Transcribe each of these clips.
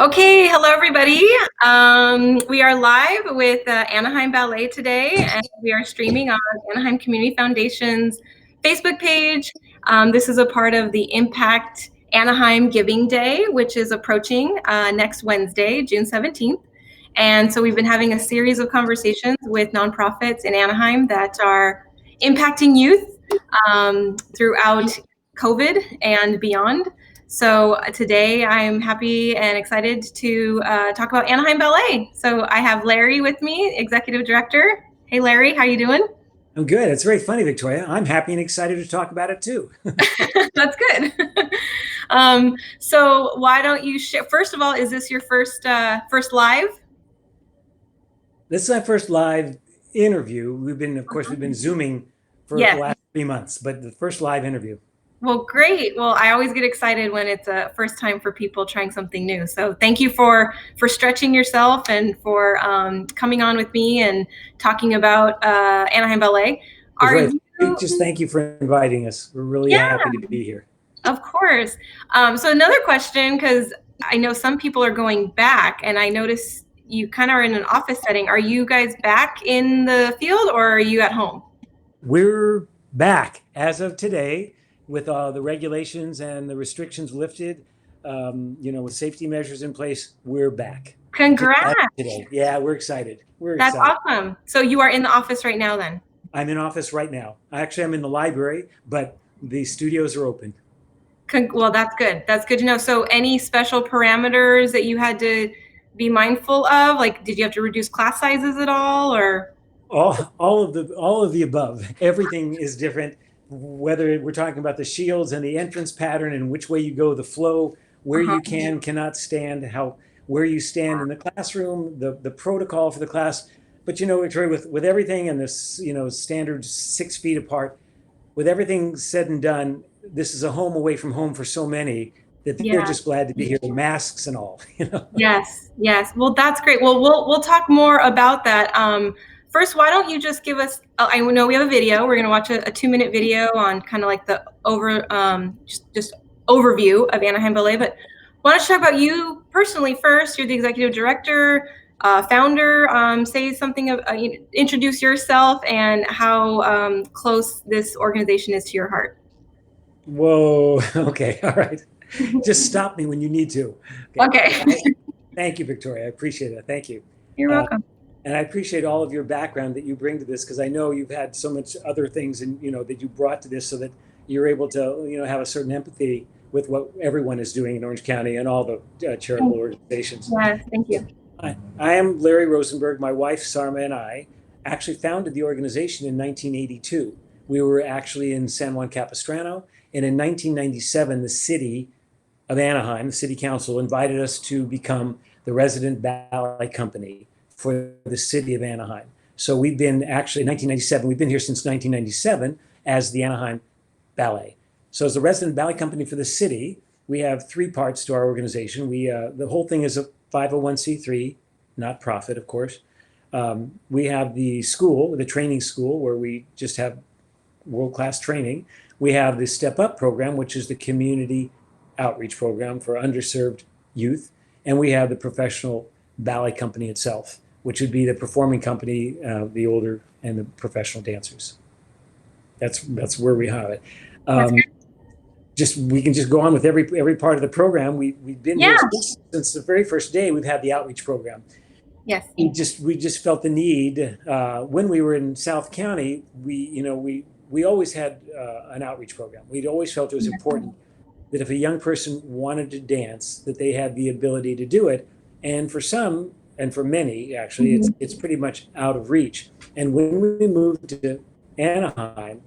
Okay, hello everybody. We are live with Anaheim Ballet today, and we are streaming on Anaheim Community Foundation's Facebook page. This is a part of the Impact Anaheim Giving Day, which is approaching next Wednesday, June 17th. And so we've been having a series of conversations with nonprofits in Anaheim that are impacting youth throughout COVID and beyond. So today I'm happy and excited to talk about Anaheim Ballet. So I have Larry with me, Executive Director. Hey Larry, how you doing? I'm good. It's very funny, Victoria. I'm happy and excited to talk about it too. That's good. So why don't you share, first of all, is this your first live? This is my first live interview. Of course, we've been Zooming for the Yes. last 3 months, but the first live interview. Well, great. Well, I always get excited when it's a first time for people trying something new. So thank you for stretching yourself and for coming on with me and talking about Anaheim Ballet. Are Victoria, you? just thank you for inviting us. We're really Yeah, happy to be here. of course. So another question, because I know some people are going back, and I notice you kind of are in an office setting. Are you guys back in the field, or are you at home? We're back as of today with the regulations and the restrictions lifted. With safety measures in place, we're back. Just as Congrats. of today. Yeah, we're excited. We're That's excited. awesome. So you are in the office right now then? I'm in office right now. Actually, I'm in the library, but the studios are open. Well, that's good. That's good to know. So any special parameters that you had to be mindful of? Like, did you have to reduce class sizes at all, or? All of the above. Everything is different, whether we're talking about the shields and the entrance pattern and which way you go, the flow, where Uh-huh. you cannot stand, where you stand in the classroom, the protocol for the class. But Victoria, with everything and this, standard 6 feet apart, with everything said and done, this is a home away from home for so many that they're Yeah. just glad to be here, masks and all. Yes. Yes. Well, that's great. Well, we'll talk more about that. First, why don't you just give us? I know we have a video. We're going to watch a 2-minute video on kind of like the just overview of Anaheim Ballet. But why don't you talk about you personally first? You're the executive director, founder. Say something of introduce yourself and how close this organization is to your heart. Whoa. Okay. All right. Just stop me when you need to. Okay. Okay. Thank you, Victoria. I appreciate it. Thank you. You're Uh, welcome. and I appreciate all of your background that you bring to this because I know you've had so much other things and that you brought to this so that you're able to have a certain empathy with what everyone is doing in Orange County and all the charitable organizations. Yes. Thank you. I am Larry Rosenberg. My wife Sarma and I actually founded the organization in 1982. We were actually in San Juan Capistrano, and in 1997, the city of Anaheim, the city council, invited us to become the resident ballet company for the city of Anaheim. So we've been actually in 1997, we've been here since 1997 as the Anaheim Ballet. So as the resident ballet company for the city, we have three parts to our organization. The whole thing is a 501c3, not profit, of course. We have the school, the training school, where we just have world-class training. We have the Step Up program, which is the community outreach program for underserved youth. And we have the professional ballet company itself, which would be the performing company, the older and the professional dancers. That's where we have it. We can just go on with every part of the program. We've been here since the very first day. We've had the outreach program. Yes. We just felt the need when we were in South County. We always had an outreach program. We'd always felt it was important that if a young person wanted to dance, that they had the ability to do it. And for some, and for many, actually, it's pretty much out of reach. And when we moved to Anaheim,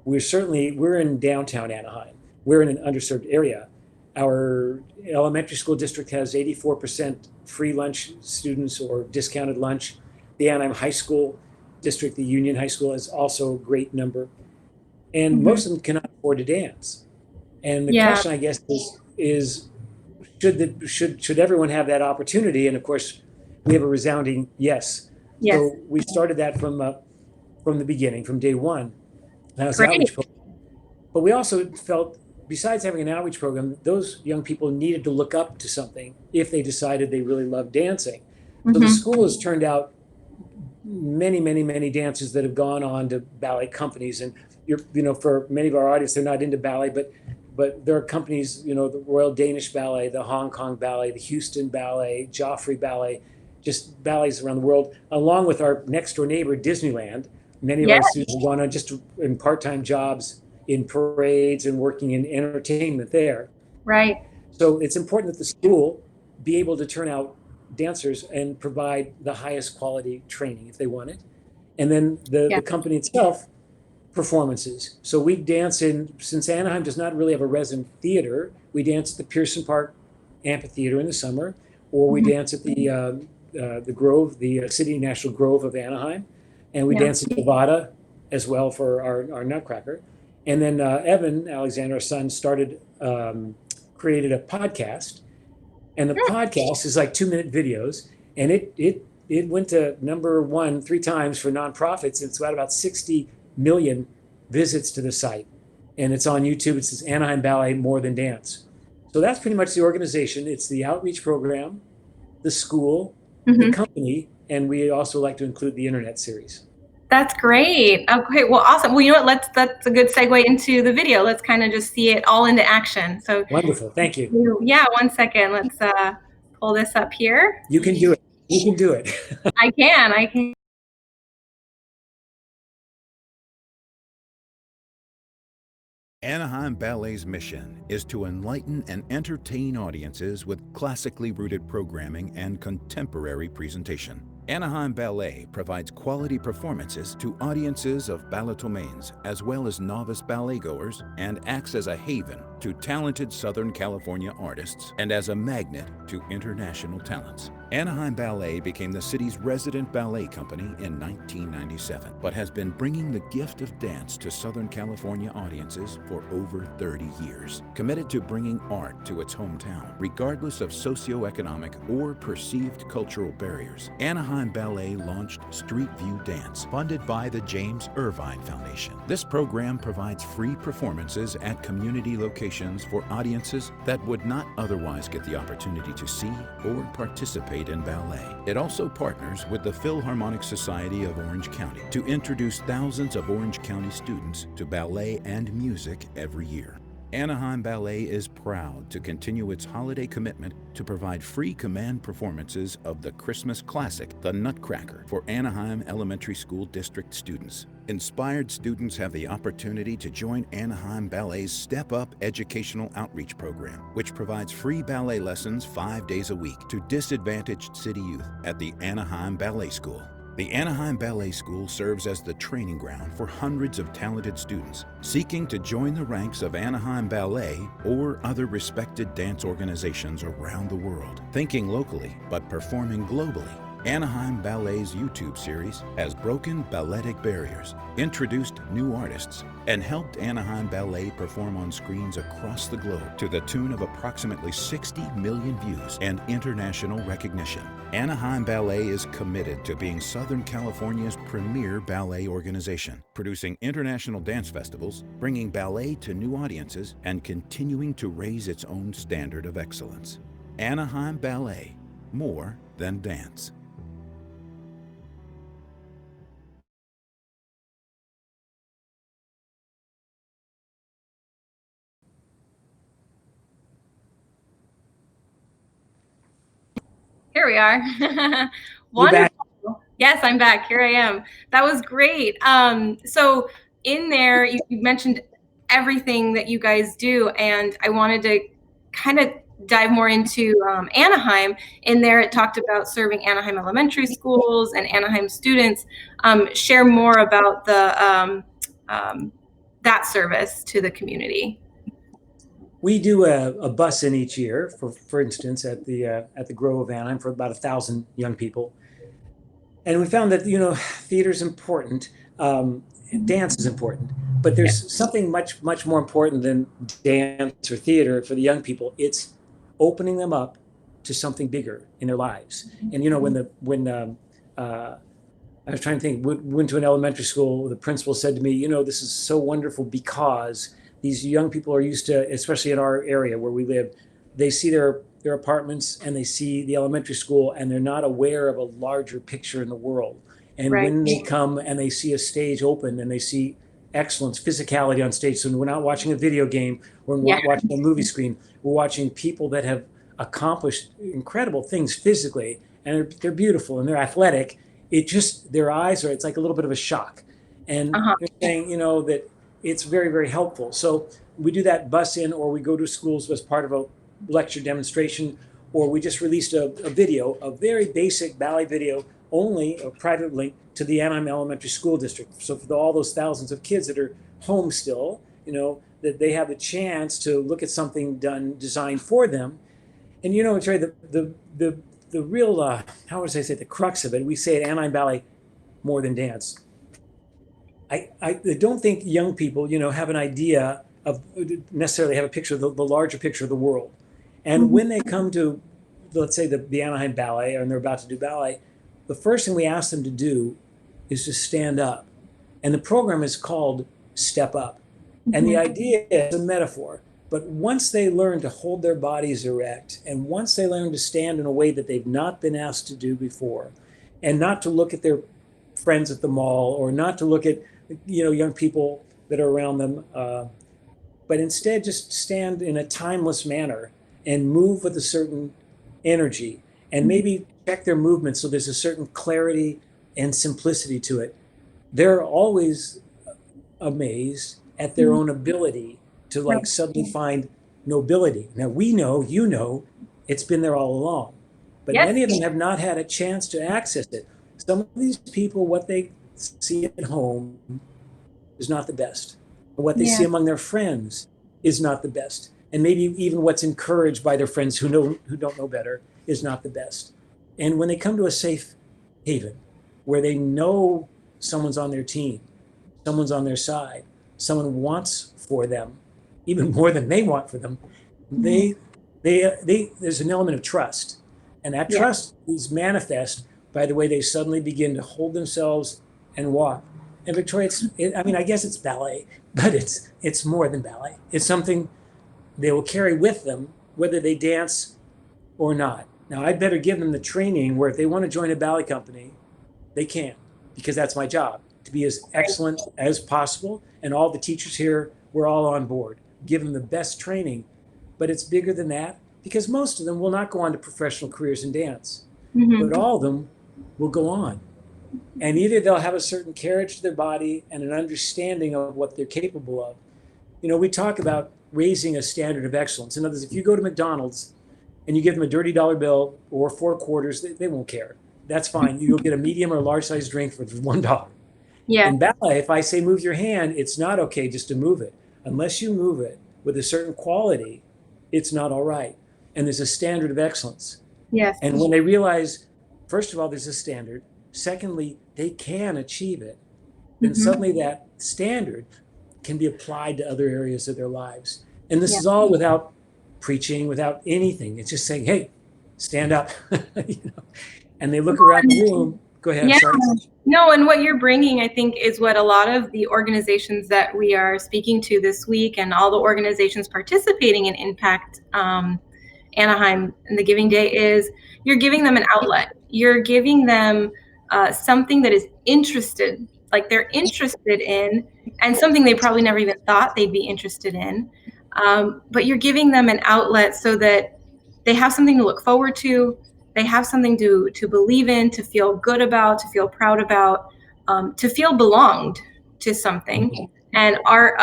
we're in downtown Anaheim. We're in an underserved area. Our elementary school district has 84% free lunch students or discounted lunch. The Anaheim High School district, the Union High School, is also a great number. And most of them cannot afford to dance. And the question, I guess, is should everyone have that opportunity? And of course, we have a resounding yes. So we started that from the beginning, from day one. That was the outreach program. But we also felt besides having an outreach program, those young people needed to look up to something if they decided they really loved dancing. So the Hmm. school has turned out many, many, many dancers that have gone on to ballet companies. And for many of our audience, they're not into ballet, but there are companies, the Royal Danish Ballet, the Hong Kong Ballet, the Houston Ballet, Joffrey Ballet, just ballets around the world, along with our next door neighbor, Disneyland. Many of Yeah, our students have gone on just in part-time jobs in parades and working in entertainment there. right. So it's important that the school be able to turn out dancers and provide the highest quality training if they want it. And then Yeah. the company itself, performances. So we dance since Anaheim does not really have a resident theater, we dance at the Pearson Park Amphitheater in the summer, or we Mhm. dance at the Grove, the City National Grove of Anaheim, and we Yeah. dance in Nevada as well for our Nutcracker. And then Evan Alexander, our son, created a podcast, and the podcast is like 2-minute videos, and it went to number one 3 times for nonprofits. It's got about 60 million visits to the site, and it's on YouTube. It says Anaheim Ballet More Than Dance. So that's pretty much the organization. It's the outreach program, the school, the Hmm. company, and we also like to include the internet series. That's great. Okay, well, awesome. Well, you know what? That's a good segue into the video. Let's kind of just see it all into action. So, Wonderful. Thank you. yeah, 1 second. Let's pull this up here. You can do it. You can do it. I can. I can. Anaheim Ballet's mission is to enlighten and entertain audiences with classically rooted programming and contemporary presentation. Anaheim Ballet provides quality performances to audiences of balletomanes as well as novice balletgoers, and acts as a haven to talented Southern California artists and as a magnet to international talents. Anaheim Ballet became the city's resident ballet company in 1997, but has been bringing the gift of dance to Southern California audiences for over 30 years. Committed to bringing art to its hometown, regardless of socioeconomic or perceived cultural barriers, Anaheim Ballet launched Street View Dance, funded by the James Irvine Foundation. This program provides free performances at community locations for audiences that would not otherwise get the opportunity to see or participate in ballet. It also partners with the Philharmonic Society of Orange County to introduce thousands of Orange County students to ballet and music every year. Anaheim Ballet is proud to continue its holiday commitment to provide free command performances of the Christmas classic, The Nutcracker, for Anaheim Elementary School District students. Inspired students have the opportunity to join Anaheim Ballet's Step Up Educational Outreach Program, which provides free ballet lessons 5 days a week to disadvantaged city youth at the Anaheim Ballet School. The Anaheim Ballet School serves as the training ground for hundreds of talented students seeking to join the ranks of Anaheim Ballet or other respected dance organizations around the world. Thinking locally but performing globally, Anaheim Ballet's YouTube series has broken balletic barriers, introduced new artists, and helped Anaheim Ballet perform on screens across the globe to the tune of approximately 60 million views and international recognition. Anaheim Ballet is committed to being Southern California's premier ballet organization, producing international dance festivals, bringing ballet to new audiences, and continuing to raise its own standard of excellence. Anaheim Ballet, more than dance. Here we are. You back. Wonderful. Yes, I'm back. Here I am. That was great. So in there, you mentioned everything that you guys do, and I wanted to kind of dive more into Anaheim. In there, it talked about serving Anaheim elementary schools and Anaheim students. Share more about that service to the community. We do a bus in each year, for instance, at the Grove of Anaheim for about 1,000 young people, and we found that theater is important, dance is important, but there's something much more important than dance or theater for the young people. It's opening them up to something bigger in their lives. And when I was trying to think, went to an elementary school, the principal said to me, this is so wonderful because these young people are used to, especially in our area where we live, they see their apartments and they see the elementary school, and they're not aware of a larger picture in the world. And Right. when they come and they see a stage open and they see excellence, physicality on stage, so we're not watching a video game, we're Yeah. not watching a movie screen, we're watching people that have accomplished incredible things physically, and they're beautiful and they're athletic. It just, their eyes are, it's like a little bit of a shock. And Uh-huh. they're saying, that it's very, very helpful. So we do that bus in, or we go to schools as part of a lecture demonstration, or we just released a video, a very basic ballet video, only a private link to the Anaheim Elementary School District. So for all those thousands of kids that are home still, that they have the chance to look at something designed for them. And it's right, the real, how would I say, the crux of it, we say at Anaheim Ballet, more than dance. I don't think young people, have an idea of, necessarily have a picture of the larger picture of the world. And when they come to, let's say, the Anaheim Ballet, and they're about to do ballet, the first thing we ask them to do is to stand up. And the program is called Step Up. And the idea is a metaphor. But once they learn to hold their bodies erect, and once they learn to stand in a way that they've not been asked to do before, and not to look at their friends at the mall, or not to look at young people that are around them, but instead just stand in a timeless manner and move with a certain energy, and maybe check their movement so there's a certain clarity and simplicity to it. They're always amazed at their own ability to suddenly find nobility. Now we know, it's been there all along, but Yes. many of them have not had a chance to access it. Some of these people, what they see at home is not the best. What they see among their friends is not the best. And maybe even what's encouraged by their friends who don't know better is not the best. And when they come to a safe haven where they know someone's on their team, someone's on their side, someone wants for them, even more than they want for them, there's an element of trust. And that trust is manifest by the way they suddenly begin to hold themselves and walk. And Victoria, I guess it's ballet, but it's more than ballet. It's something they will carry with them, whether they dance or not. Now, I'd better give them the training where if they want to join a ballet company, they can, because that's my job, to be as excellent as possible. And all the teachers here, we're all on board, give them the best training. But it's bigger than that, because most of them will not go on to professional careers in dance, but all of them will go on. And either they'll have a certain carriage to their body and an understanding of what they're capable of. We talk about raising a standard of excellence. In other words, if you go to McDonald's and you give them a dirty dollar bill or 4 quarters, they won't care. That's fine. You'll get a medium or large size drink for $1. Yeah. In ballet, if I say move your hand, it's not okay just to move it. Unless you move it with a certain quality, it's not all right. And there's a standard of excellence. Yes. And when they realize, first of all, there's a standard. Secondly, they can achieve it. Then suddenly that standard can be applied to other areas of their lives. And this is all without preaching, without anything. It's just saying, hey, stand up. And they look around the room. Go ahead. Yeah. Sorry. No, and what you're bringing, I think, is what a lot of the organizations that we are speaking to this week, and all the organizations participating in Impact Anaheim and the Giving Day, is you're giving them an outlet. You're giving them something that is they're interested in, and something they probably never even thought they'd be interested in. But you're giving them an outlet so that they have something to look forward to. They have something to believe in, to feel good about, to feel proud about, to feel belonged to something. And art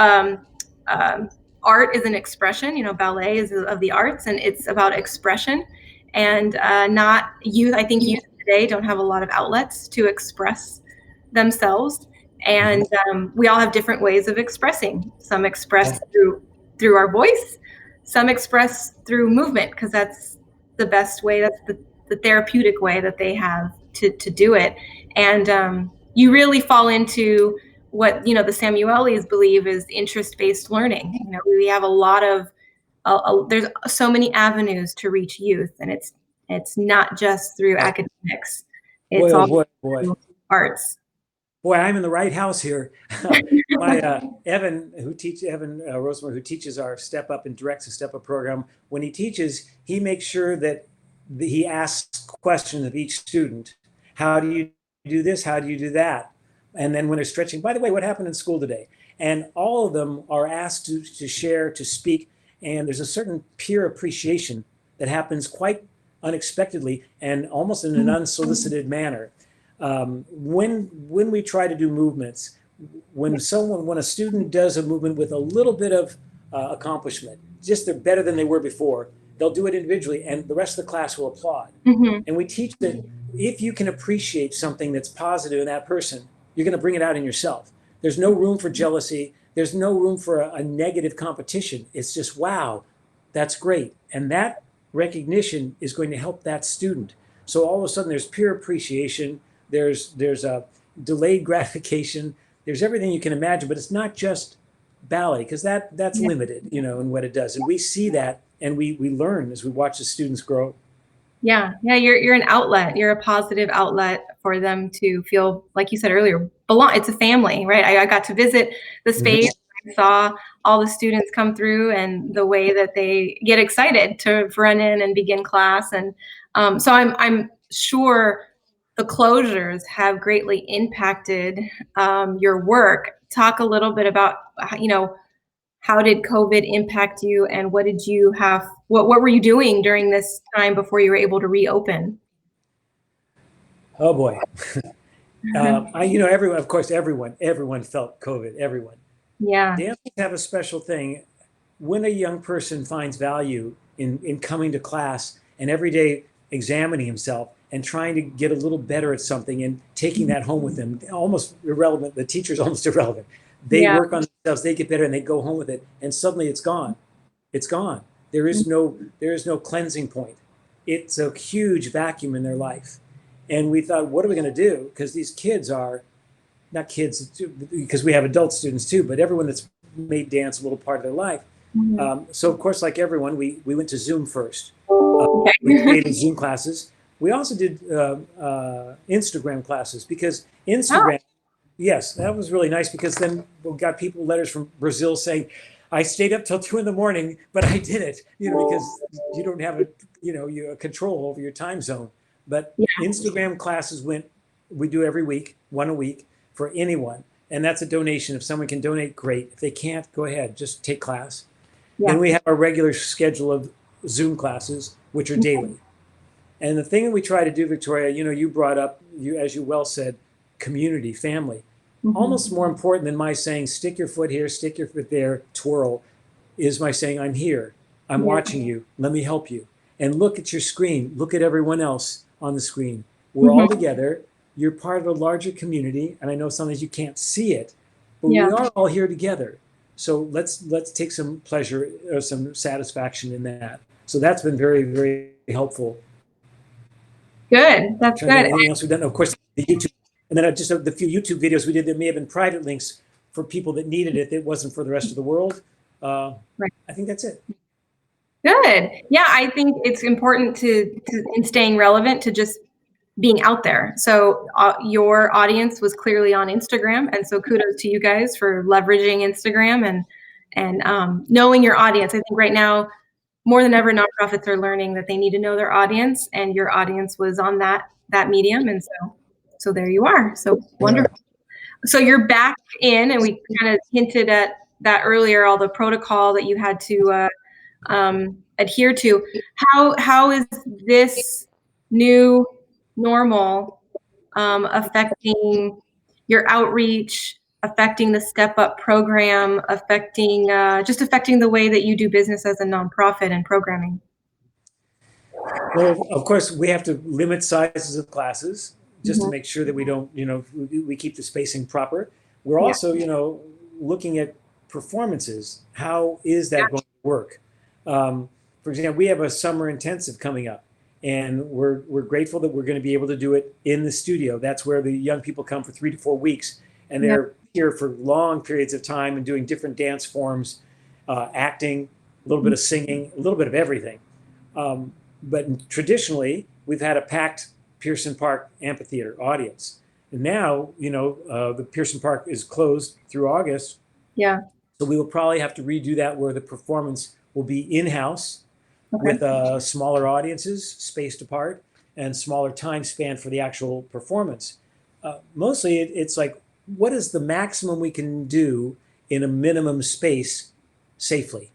is an expression. Ballet is of the arts, and it's about expression. And not youth. I think youth today don't have a lot of outlets to express themselves. And we all have different ways of expressing. Some express through our voice. Some express through movement, because that's the best way. That's the therapeutic way that they have to do it. And you really fall into what the Samuelis believe is interest-based learning. We have a lot of there's so many avenues to reach youth, and it's not just through academics. It's all through arts. Boy, I'm in the right house here. My Evan Rosemary, who teaches our Step Up and directs the Step Up program, when he teaches, he makes sure that he asks questions of each student. How do you do this? How do you do that? And then when they're stretching, by the way, what happened in school today? And all of them are asked to share, to speak, and there's a certain peer appreciation that happens quite unexpectedly and almost in an unsolicited manner. When we try to do movements, when a student does a movement with a little bit of accomplishment, just they're better than they were before, they'll do it individually, and the rest of the class will applaud. And we teach that if you can appreciate something that's positive in that person, you're going to bring it out in yourself. There's no room for jealousy. There's no room for a negative competition. It's just, wow, that's great. And that recognition is going to help that student. So all of a sudden there's peer appreciation, there's a delayed gratification, there's everything you can imagine, but it's not just ballet, because that's limited, in what it does. And we see that, and we learn as we watch the students grow. Yeah, you're an outlet. You're a positive outlet for them to feel, like you said earlier, belong. It's a family, right? I got to visit the space. I saw all the students come through and the way that they get excited to run in and begin class. And so I'm sure the closures have greatly impacted your work. Talk a little bit about, how did COVID impact you, and what did you have? What were you doing during this time before you were able to reopen? Oh boy. Everyone, of course, everyone felt COVID, everyone. Yeah. Dancers have a special thing. When a young person finds value in coming to class and every day examining himself and trying to get a little better at something and taking that home with them, almost irrelevant. The teacher's almost irrelevant. They work on themselves, they get better, and they go home with it, and suddenly it's gone. It's gone. There is no cleansing point. It's a huge vacuum in their life. And we thought, what are we going to do? Because these kids are not kids, because we have adult students too, but everyone that's made dance a little part of their life. So of course, like everyone, we went to Zoom first. We created Zoom classes. We also did Instagram classes, because Instagram, yes, that was really nice, because then we got letters from Brazil saying, I stayed up till 2 a.m, but I did it, because you don't have a control over your time zone. But Instagram classes we do every week, one a week for anyone. And that's a donation. If someone can donate, great. If they can't, go ahead, just take class. Then we have our regular schedule of Zoom classes, which are daily. And the thing that we try to do, Victoria, you brought up, as you well said, community, family. Almost more important than my saying, stick your foot here, stick your foot there, twirl, is my saying, I'm here, I'm watching you, let me help you. And look at your screen, look at everyone else on the screen. We're all together, you're part of a larger community, and I know sometimes you can't see it, but we are all here together. So let's take some pleasure or some satisfaction in that. So that's been very, very helpful. Good, that's good. Anything else we've done? Of course, the YouTube. And then just the few YouTube videos we did that may have been private links for people that needed it, that wasn't for the rest of the world. I think that's it. Good. Yeah, I think it's important to in staying relevant, to just being out there. So your audience was clearly on Instagram, and so kudos to you guys for leveraging Instagram and knowing your audience. I think right now, more than ever, nonprofits are learning that they need to know their audience, and your audience was on that medium, and so there you are. So wonderful. So you're back in, and we kind of hinted at that earlier, all the protocol that you had to adhere to. How is this new normal affecting your outreach, affecting the Step Up program, affecting the way that you do business as a nonprofit and programming? Well, of course, we have to limit sizes of classes just to make sure that we don't, we keep the spacing proper. We're also, looking at performances. How is that going to work? For example, we have a summer intensive coming up, and we're grateful that we're going to be able to do it in the studio. That's where the young people come for 3 to 4 weeks, and they're here for long periods of time and doing different dance forms, acting, a little bit of singing, a little bit of everything. But traditionally, we've had a packed Pearson Park amphitheater audience. Now, the Pearson Park is closed through August. Yeah. So we will probably have to redo that where the performance will be in-house Okay. with smaller audiences spaced apart and smaller time span for the actual performance. Mostly it's like, what is the maximum we can do in a minimum space safely?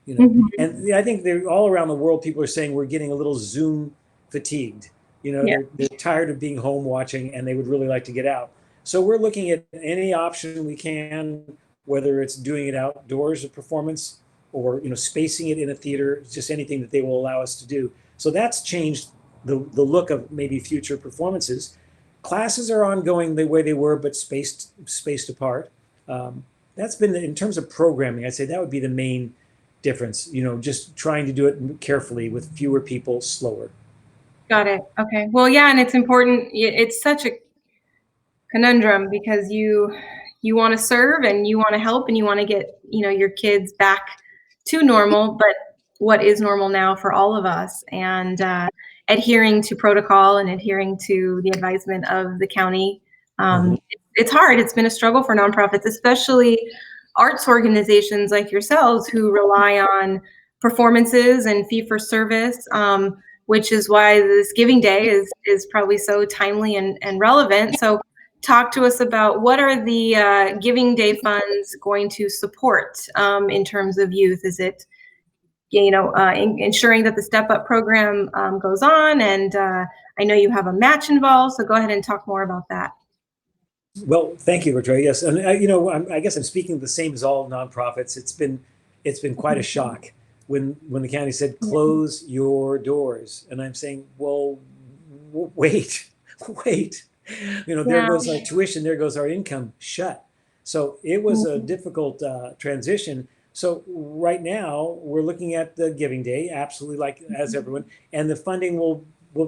Mhm. And I think they're all around the world, people are saying we're getting a little Zoom fatigued. Yeah. They're tired of being home watching and they would really like to get out. So we're looking at any option we can, whether it's doing it outdoors, a performance, or spacing it in a theater, just anything that they will allow us to do. So that's changed the look of maybe future performances. Classes are ongoing the way they were, but spaced apart. That's been, in terms of programming, I'd say that would be the main difference. Just trying to do it carefully with fewer people, slower. Got it. Okay. Well, yeah, and it's important. It's such a conundrum because you want to serve and you want to help and you want to get your kids back to normal, but what is normal now for all of us, and adhering to protocol and adhering to the advisement of the county. Mm-hmm. It's hard. It's been a struggle for nonprofits, especially arts organizations like yourselves who rely on performances and fee for service, which is why this Giving Day is probably so timely and relevant. So talk to us about what are the Giving Day funds going to support in terms of youth? Is it ensuring that the Step Up program goes on, and I know you have a match involved, so go ahead and talk more about that. Well, thank you, Victoria. Yes, and I guess I'm speaking the same as all nonprofits. It's been quite a shock when the county said close your doors, and I'm saying, well, wait, wait. There Yeah. goes our tuition, there goes our income. Shut. So it was a difficult transition. So right now we're looking at the Giving Day, absolutely, like as everyone, and the funding will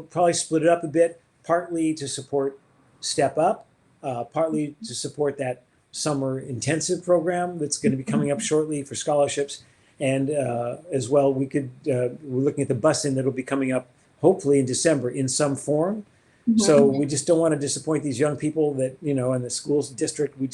probably split it up a bit, partly to support Step Up, partly to support that summer intensive program that's going to be coming up shortly for scholarships. And as well, we're looking at the busing that'll be coming up hopefully in December in some form. So we just don't want to disappoint these young people that, in the schools district. We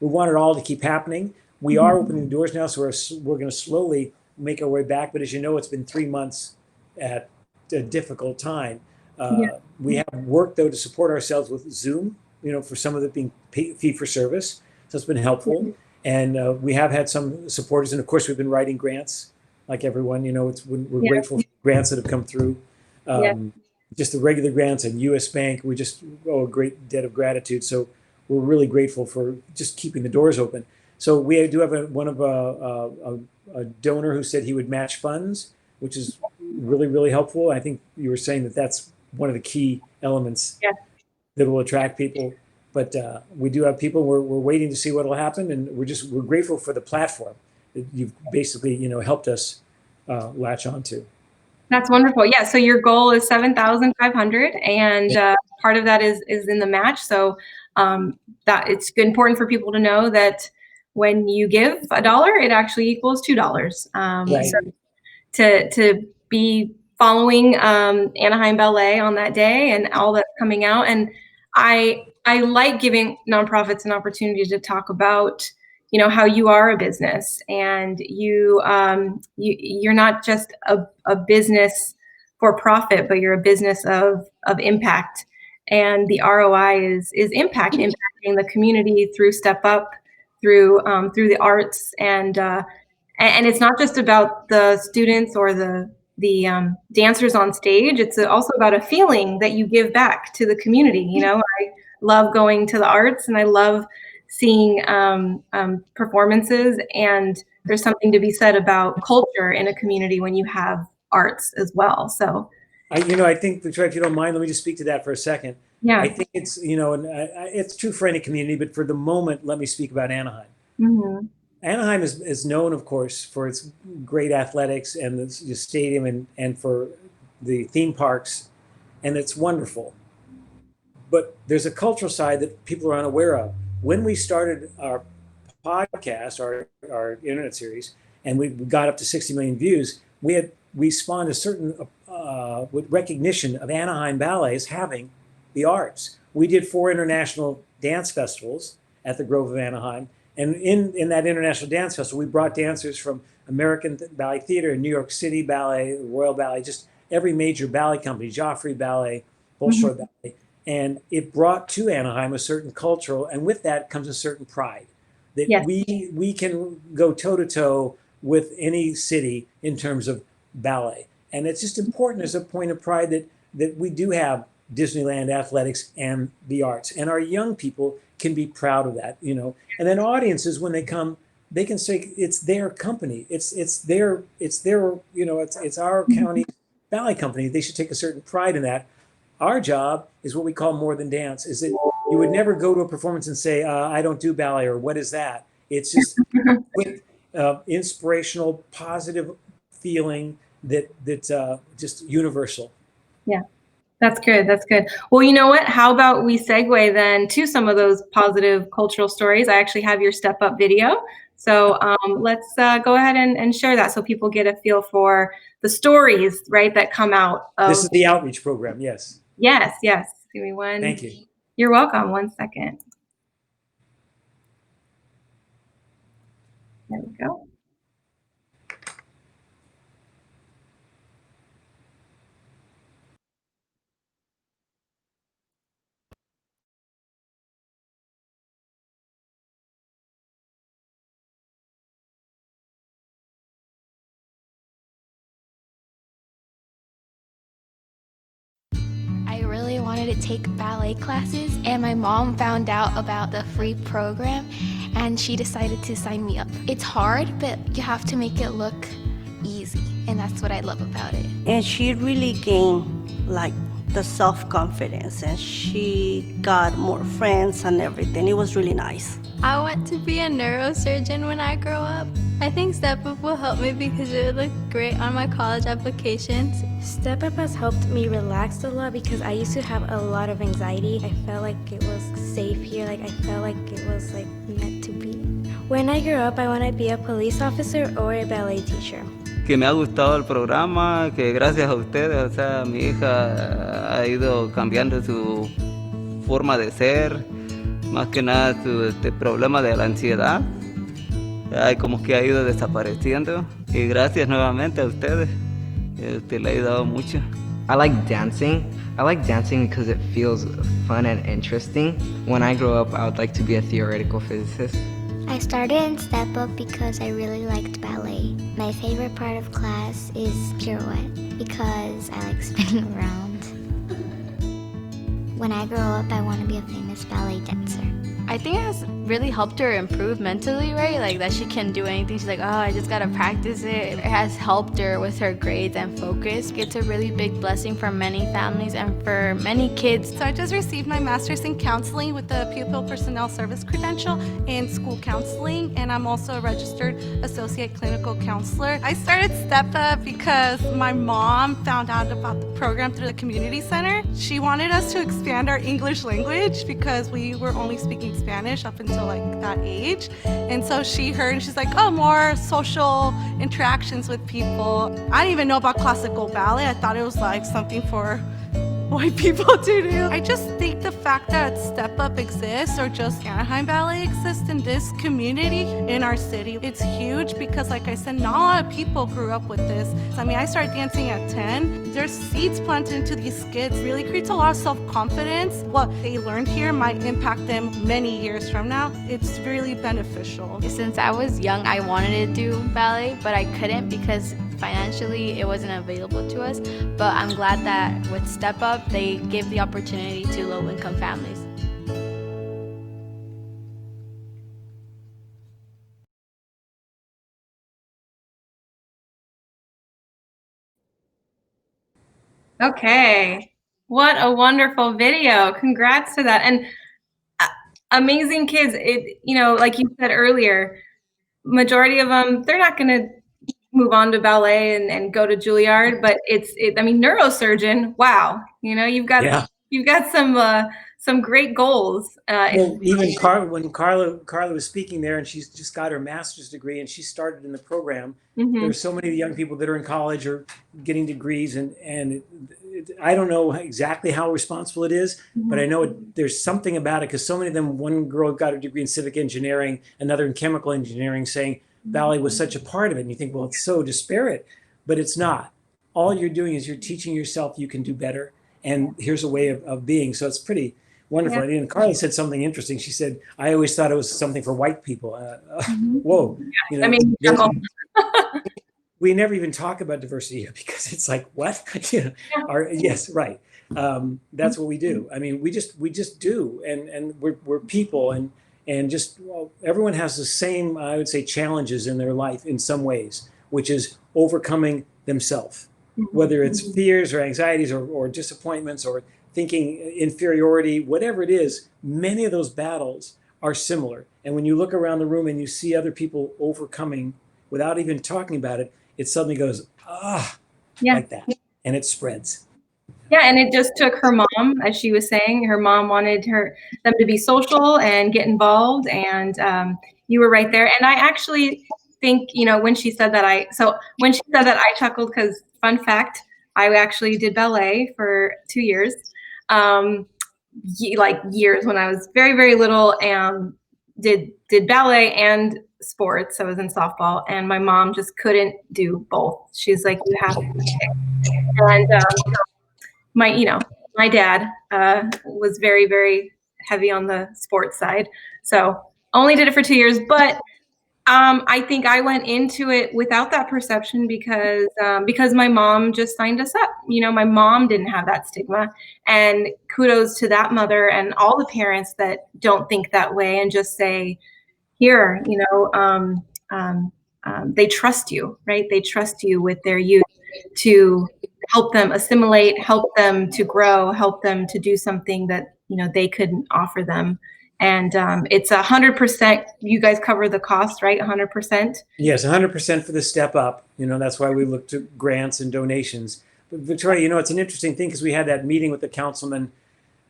want it all to keep happening. We are opening doors now, so we're going to slowly make our way back. But as you know, it's been 3 months at a difficult time. Yeah. We have worked, though, to support ourselves with Zoom, for some of it being fee for service. So it's been helpful. And we have had some supporters. And of course, we've been writing grants like everyone. We're grateful for grants that have come through. Yeah. Just the regular grants and U.S. Bank, we just owe a great debt of gratitude. So we're really grateful for just keeping the doors open. So we do have a donor who said he would match funds, which is really, really helpful. I think you were saying that that's one of the key elements Yeah. that will attract people. But we do have people. We're waiting to see what will happen, and we're grateful for the platform that you've basically helped us latch onto. That's wonderful. Yeah. So your goal is 7,500, and part of that is in the match. So that it's important for people to know that when you give $1, it actually equals $2. Right. So to be following Anaheim Ballet on that day and all that's coming out, and I like giving nonprofits an opportunity to talk about how you are a business, and you're not just a business for profit, but you're a business of impact, and the ROI is impacting the community through Step Up, through the arts, and it's not just about the students or the dancers on stage. It's also about a feeling that you give back to the community. I love going to the arts, and I love seeing performances, and there's something to be said about culture in a community when you have arts as well. So I think, Victoria, if you don't mind, let me just speak to that for a second. yeah. I think it's, and it's true for any community, but for the moment, let me speak about Anaheim. Mm-hmm. Anaheim is known, of course, for its great athletics and the stadium and for the theme parks, and it's wonderful. But there's a cultural side that people are unaware of. When we started our podcast, our internet series, and we got up to 60 million views, we spawned a certain recognition of Anaheim Ballet as having the arts. We did 4 international dance festivals at the Grove of Anaheim. And in that international dance festival, we brought dancers from American Ballet Theater, New York City Ballet, Royal Ballet, just every major ballet company, Joffrey Ballet, Bolshoi Ballet. And it brought to Anaheim a certain cultural, and with that comes a certain pride that Yes. we can go toe to toe with any city in terms of ballet. And it's just important as a point of pride that we do have Disneyland athletics and the arts, and our young people can be proud of that, you know. And then audiences, when they come, they can say it's their company, it's their you know, it's our county ballet company. They should take a certain pride in that. Our job is what we call more than dance. Is that you would never go to a performance and say, I don't do ballet, or what is that? It's just quick, inspirational, positive feeling that just universal. Yeah. That's good. That's good. Well, you know what? How about we segue then to some of those positive cultural stories? I actually have your step up video. So let's go ahead and share that so people get a feel for the stories, right, that come out of. This is the outreach program. Yes. Yes. Yes. Give me one. Thank you. You're welcome. 1 second. There we go. I really wanted to take ballet classes, and my mom found out about the free program and she decided to sign me up. It's hard, but you have to make it look easy, and that's what I love about it. And she really gained like the self-confidence, and she got more friends and everything. It was really nice. I want to be a neurosurgeon when I grow up. I think Step Up will help me because it would look great on my college applications. Step Up has helped me relax a lot because I used to have a lot of anxiety. I felt like it was safe here, like I felt like it was like meant to be. When I grow up, I want to be a police officer or a ballet teacher. Que me ha gustado el programa, que gracias a ustedes, o sea, mi hija ha ido cambiando su forma de ser, más que nada su problema de la ansiedad, como que ha ido desapareciendo, y gracias nuevamente a ustedes, le ha ayudado mucho. I like dancing. I like dancing because it feels fun and interesting. When I grow up, I would like to be a theoretical physicist. I started in Step Up because I really liked ballet. My favorite part of class is pirouette because I like spinning around. When I grow up, I want to be a famous ballet dancer. I think it has really helped her improve mentally, right? Like that she can do anything. She's like, oh, I just gotta practice it. It has helped her with her grades and focus. It's a really big blessing for many families and for many kids. So I just received my master's in counseling with the Pupil Personnel Service credential in school counseling, and I'm also a registered associate clinical counselor. I started Step Up because my mom found out about the program through the community center. She wanted us to expand our English language because we were only speaking Spanish up until like that age. And so she heard and she's like, oh, more social interactions with people. I didn't even know about classical ballet. I thought it was like something for white people to do. I just think the fact that Step Up exists, or just Anaheim Ballet exists in this community, in our city, it's huge because, like I said, not a lot of people grew up with this. I mean, I started dancing at 10. There's seeds planted into these kids. It really creates a lot of self-confidence. What they learned here might impact them many years from now. It's really beneficial. Since I was young, I wanted to do ballet, but I couldn't because financially it wasn't available to us. But I'm glad that with Step Up, they give the opportunity to low-income families. Okay. What a wonderful video. Congrats to that. And amazing kids. It, you know, like you said earlier, majority of them, they're not going to move on to ballet and go to Juilliard, but I mean, neurosurgeon, wow. You know, you've got some great goals. Well, even when Carla was speaking there, and she's just got her master's degree, and she started in the program. There are so many young people that are in college or getting degrees, and I don't know exactly how responsible it is, but I know there's something about it because so many of them, one girl got a degree in civic engineering, another in chemical engineering, saying ballet was such a part of it. And you think, well, it's so disparate, but it's not. All you're doing is you're teaching yourself you can do better. And here's a way of being. So it's pretty wonderful. And Carly said something interesting. She said, I always thought it was something for white people. Whoa. You know, I mean, we never even talk about diversity here because it's like, what? You know, yes, right. That's what we do. I mean, we just do, and we're people, and just, well, everyone has the same, I would say, challenges in their life in some ways, which is overcoming themselves, whether it's fears or anxieties or disappointments or thinking inferiority, whatever it is. Many of those battles are similar, and when you look around the room and you see other people overcoming without even talking about it, it suddenly goes, like that, and it spreads. Yeah, and it just took her mom, as she was saying, her mom wanted them to be social and get involved, and you were right there. And I actually think, you know, when she said that, I chuckled because, fun fact, I actually did ballet for 2 years, like years when I was very, very little, and did ballet and sports. I was in softball, and my mom just couldn't do both. She's like, you have to pick. And my dad was very, very heavy on the sports side. So only did it for 2 years, but I think I went into it without that perception because my mom just signed us up. You know, my mom didn't have that stigma, and kudos to that mother and all the parents that don't think that way and just say, here, you know, they trust you, right? They trust you with their youth to help them assimilate, help them to grow, help them to do something that, you know, they couldn't offer them. And it's 100%. You guys cover the cost, right? 100%. Yes, 100% for the step up. You know, that's why we look to grants and donations. But Victoria, you know, it's an interesting thing because we had that meeting with the councilman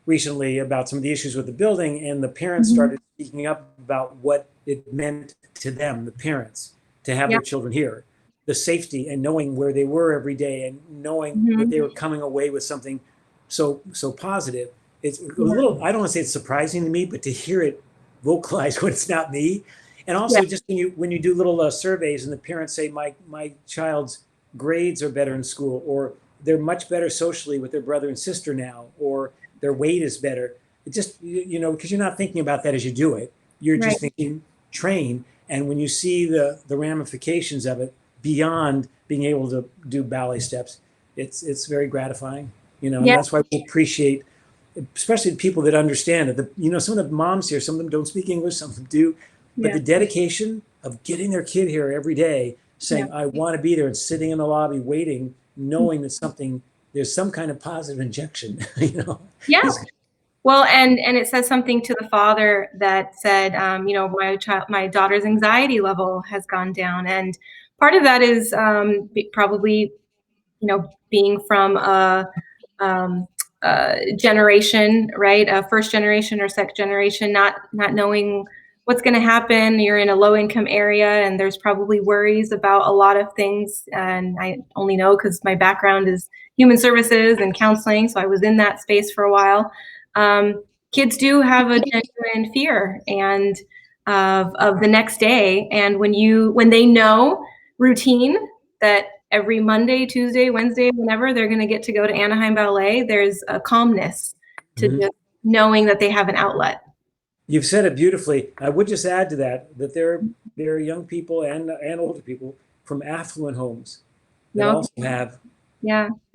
recently about some of the issues with the building, and the parents started speaking up about what it meant to them, the parents, to have their children here, the safety and knowing where they were every day and knowing that they were coming away with something so positive. It's a little, I don't want to say it's surprising to me, but to hear it vocalized when it's not me. And also just when you do little surveys and the parents say, my child's grades are better in school, or they're much better socially with their brother and sister now, or their weight is better. It just, you know, because you're not thinking about that as you do it. You're just thinking train. And when you see the ramifications of it beyond being able to do ballet steps, it's very gratifying, you know, and that's why we appreciate, especially people that understand it. You know, some of the moms here, some of them don't speak English, some of them do, but the dedication of getting their kid here every day, saying, I want to be there, and sitting in the lobby waiting, knowing that there's some kind of positive injection, you know? Yeah. Well, and it says something to the father that said, you know, my daughter's anxiety level has gone down. And part of that is probably, you know, being from a generation, right? A first generation or second generation, not knowing what's going to happen. You're in a low income area, and there's probably worries about a lot of things. And I only know because my background is human services and counseling, so I was in that space for a while. Kids do have a genuine fear and of the next day, and when they know routine, that every Monday, Tuesday, Wednesday, whenever they're going to get to go to Anaheim Ballet, there's a calmness to just knowing that they have an outlet. You've said it beautifully. I would just add to that there are young people and older people from affluent homes that also have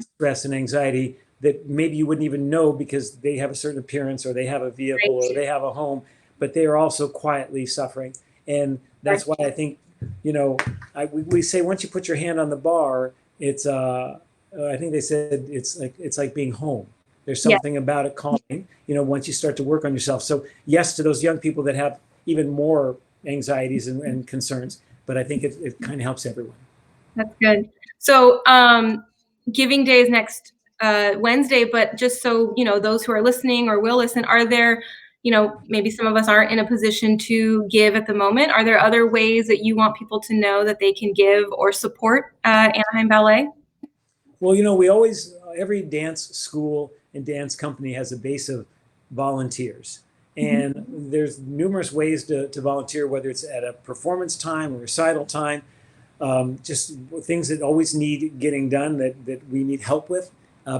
stress and anxiety that maybe you wouldn't even know because they have a certain appearance, or they have a vehicle, or they have a home, but they are also quietly suffering. And that's why I think, you know, we say once you put your hand on the bar, it's I think they said it's like being home. There's something about it calming, you know, once you start to work on yourself. So yes, to those young people that have even more anxieties and concerns, but I think it kind of helps everyone. That's good. So Giving Day is next Wednesday, but just so, you know, those who are listening or will listen, are there, you know, maybe some of us aren't in a position to give at the moment. Are there other ways that you want people to know that they can give or support Anaheim Ballet? Well, you know, we always every dance school and dance company has a base of volunteers. And there's numerous ways to volunteer, whether it's at a performance time or recital time, just things that always need getting done that we need help with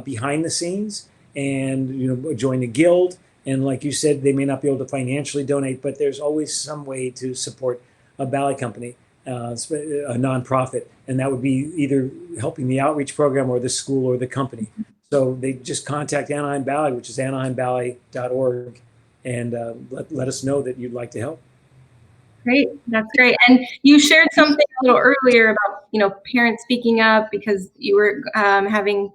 behind the scenes. And join a guild. And like you said, they may not be able to financially donate, but there's always some way to support a ballet company, a nonprofit, and that would be either helping the outreach program or the school or the company. So they just contact Anaheim Ballet, which is anaheimballet.org, and let us know that you'd like to help. Great, that's great. And you shared something a little earlier about parents speaking up because you were having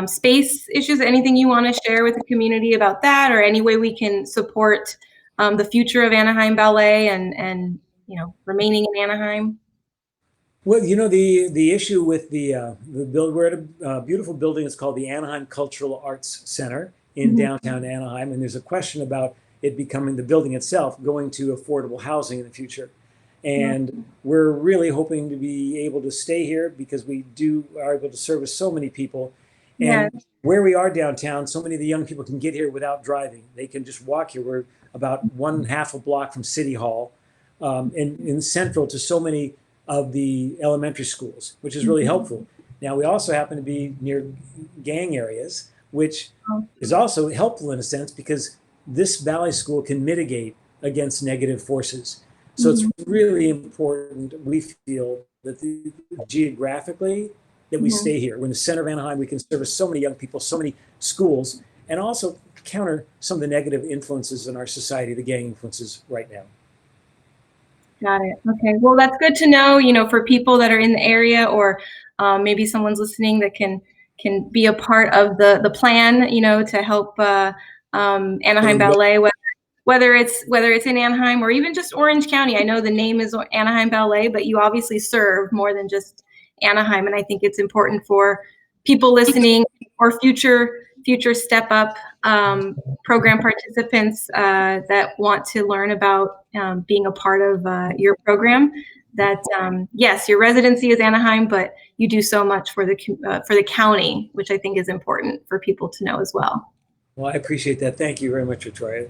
space issues. Anything you want to share with the community about that, or any way we can support the future of Anaheim Ballet and remaining in Anaheim? Well, the issue with the build, we're at a beautiful building. It's called the Anaheim Cultural Arts Center in downtown Anaheim, and there's a question about it becoming, the building itself, going to affordable housing in the future. And we're really hoping to be able to stay here because we are able to service so many people. And where we are downtown, so many of the young people can get here without driving. They can just walk here. We're about 1/2 a block from City Hall, and central to so many of the elementary schools, which is really helpful. Now, we also happen to be near gang areas, which is also helpful in a sense because this ballet school can mitigate against negative forces. So it's really important, we feel, that geographically, that we stay here. We're in the center of Anaheim. We can service so many young people, so many schools, and also counter some of the negative influences in our society, the gang influences right now. Got it. Okay. Well, that's good to know, for people that are in the area, or maybe someone's listening that can be a part of the plan, to help Anaheim Ballet, whether it's in Anaheim or even just Orange County. I know the name is Anaheim Ballet, but you obviously serve more than just Anaheim, and I think it's important for people listening or future Step Up program participants that want to learn about being a part of your program, that yes, your residency is Anaheim, but you do so much for the county, which I think is important for people to know as well. Well, I appreciate that. Thank you very much, Victoria.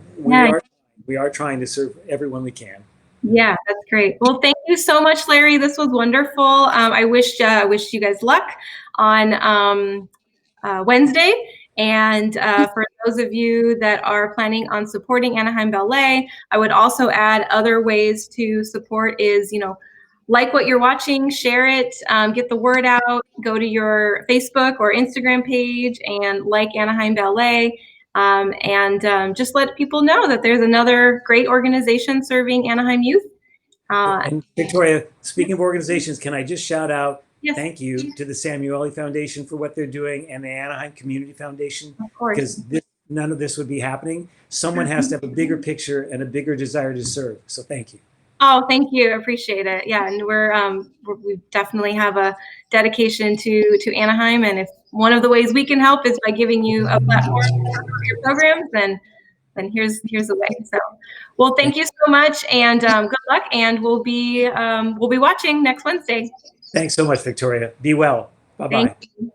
We are trying to serve everyone we can. Yeah, that's great. Well, thank you so much, Larry. This was wonderful. I wish you guys luck on Wednesday. And for those of you that are planning on supporting Anaheim Ballet, I would also add other ways to support is, like what you're watching, share it, get the word out, go to your Facebook or Instagram page and like Anaheim Ballet, and just let people know that there's another great organization serving Anaheim youth. And Victoria, speaking of organizations, can I just shout out Yes. thank you to the Samueli Foundation for what they're doing and the Anaheim Community Foundation, Of course. because none of this would be happening. Someone has to have a bigger picture and a bigger desire to serve. So thank you. Oh, thank you. I appreciate it. Yeah, and we definitely have a dedication to Anaheim, and if one of the ways we can help is by giving you a platform for your programs, then here's the way. So, well, thank you so much, and good luck. And we'll be watching next Wednesday. Thanks so much, Victoria. Be well. Bye-bye. Thank you.